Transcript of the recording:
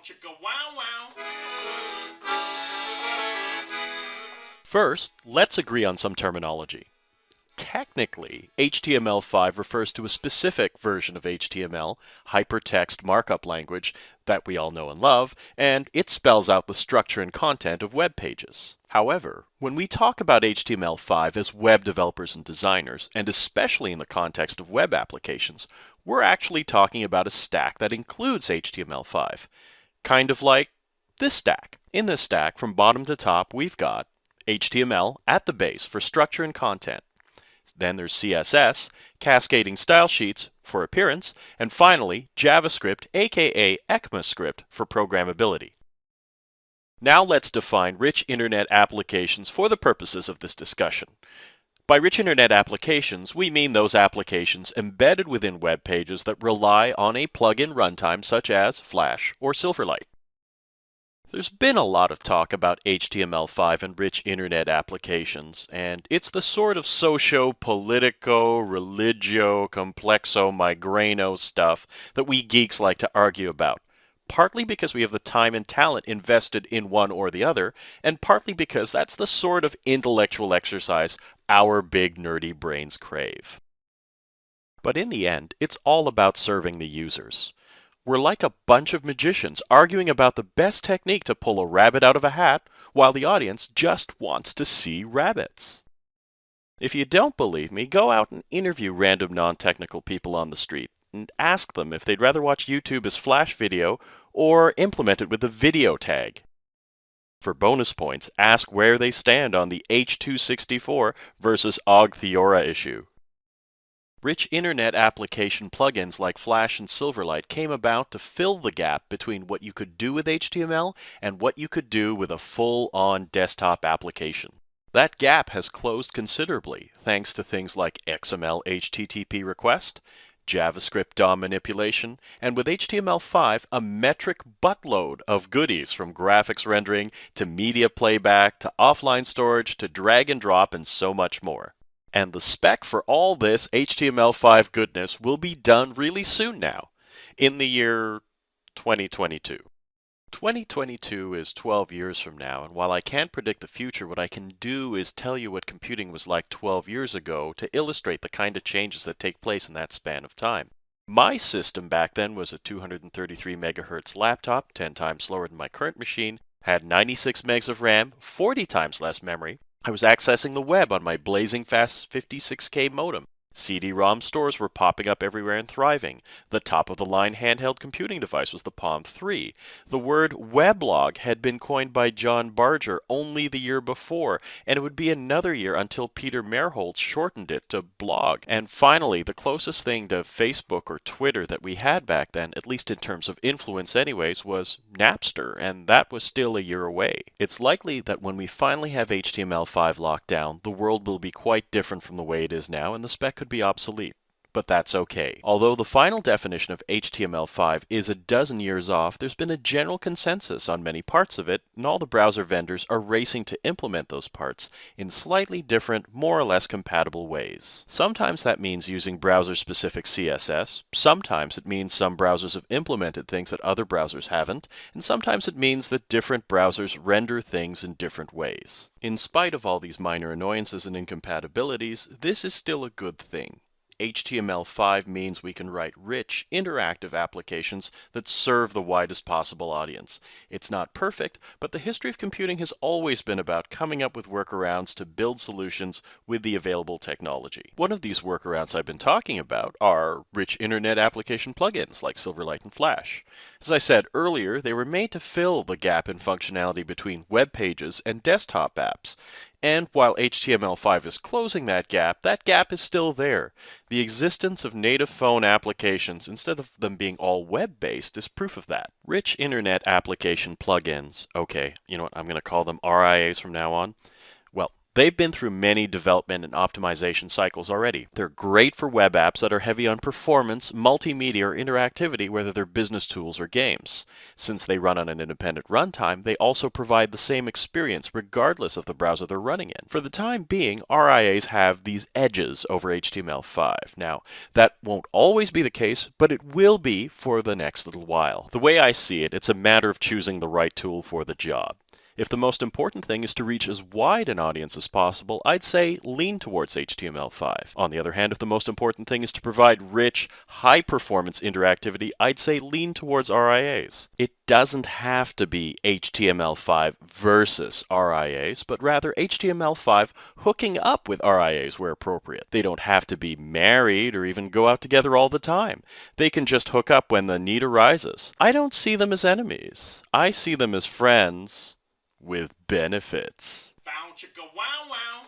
chicka wow wow. First, let's agree on some terminology. Technically, HTML5 refers to a specific version of HTML, hypertext markup language, that we all know and love, and it spells out the structure and content of web pages. However, when we talk about HTML5 as web developers and designers, and especially in the context of web applications, we're actually talking about a stack that includes HTML5. Kind of like this stack. In this stack, from bottom to top, we've got HTML at the base for structure and content. Then there's CSS, cascading style sheets for appearance, and finally JavaScript, aka ECMAScript, for programmability. Now let's define rich internet applications for the purposes of this discussion. By rich internet applications, we mean those applications embedded within web pages that rely on a plug-in runtime such as Flash or Silverlight. There's been a lot of talk about HTML5 and rich internet applications, and it's the sort of socio-politico, religio, complexo, migrano stuff that we geeks like to argue about, partly because we have the time and talent invested in one or the other, and partly because that's the sort of intellectual exercise our big nerdy brains crave. But in the end, it's all about serving the users. We're like a bunch of magicians arguing about the best technique to pull a rabbit out of a hat while the audience just wants to see rabbits. If you don't believe me, go out and interview random non-technical people on the street and ask them if they'd rather watch YouTube as Flash video or implement it with the video tag. For bonus points, ask where they stand on the H.264 versus OGG Theora issue. Rich internet application plugins like Flash and Silverlight came about to fill the gap between what you could do with HTML and what you could do with a full-on desktop application. That gap has closed considerably thanks to things like XML HTTP request, JavaScript DOM manipulation, and with HTML5 a metric buttload of goodies from graphics rendering to media playback to offline storage to drag and drop and so much more. And the spec for all this HTML5 goodness will be done really soon now, in the year 2022. 2022 is 12 years from now, and while I can't predict the future, what I can do is tell you what computing was like 12 years ago to illustrate the kind of changes that take place in that span of time. My system back then was a 233 megahertz laptop, 10 times slower than my current machine, had 96 megs of RAM, 40 times less memory. I was accessing the web on my blazing fast 56K modem. CD-ROM stores were popping up everywhere and thriving. The top-of-the-line handheld computing device was the Palm 3. The word weblog had been coined by John Barger only the year before, and it would be another year until Peter Merholtz shortened it to blog. And finally, the closest thing to Facebook or Twitter that we had back then, at least in terms of influence anyways, was Napster, and that was still a year away. It's likely that when we finally have HTML5 locked down, the world will be quite different from the way it is now, and the spec could be obsolete. But that's okay. Although the final definition of HTML5 is a dozen years off, there's been a general consensus on many parts of it, and all the browser vendors are racing to implement those parts in slightly different, more or less compatible ways. Sometimes that means using browser-specific CSS, sometimes it means some browsers have implemented things that other browsers haven't, and sometimes it means that different browsers render things in different ways. In spite of all these minor annoyances and incompatibilities, this is still a good thing. HTML5 means we can write rich, interactive applications that serve the widest possible audience. It's not perfect, but the history of computing has always been about coming up with workarounds to build solutions with the available technology. One of these workarounds I've been talking about are rich internet application plugins like Silverlight and Flash. As I said earlier, they were made to fill the gap in functionality between web pages and desktop apps. And while HTML5 is closing that gap is still there. The existence of native phone applications, instead of them being all web-based, is proof of that. Rich internet application plugins, okay, you know what, I'm going to call them RIAs from now on. Well, They've been through many development and optimization cycles already. They're great for web apps that are heavy on performance, multimedia, or interactivity, whether they're business tools or games. Since they run on an independent runtime, they also provide the same experience regardless of the browser they're running in. For the time being, RIAs have these edges over HTML5. Now, that won't always be the case, but it will be for the next little while. The way I see it, it's a matter of choosing the right tool for the job. If the most important thing is to reach as wide an audience as possible, I'd say lean towards HTML5. On the other hand, if the most important thing is to provide rich, high-performance interactivity, I'd say lean towards RIAs. It doesn't have to be HTML5 versus RIAs, but rather HTML5 hooking up with RIAs where appropriate. They don't have to be married or even go out together all the time. They can just hook up when the need arises. I don't see them as enemies. I see them as friends with benefits. Bow chicka wow wow.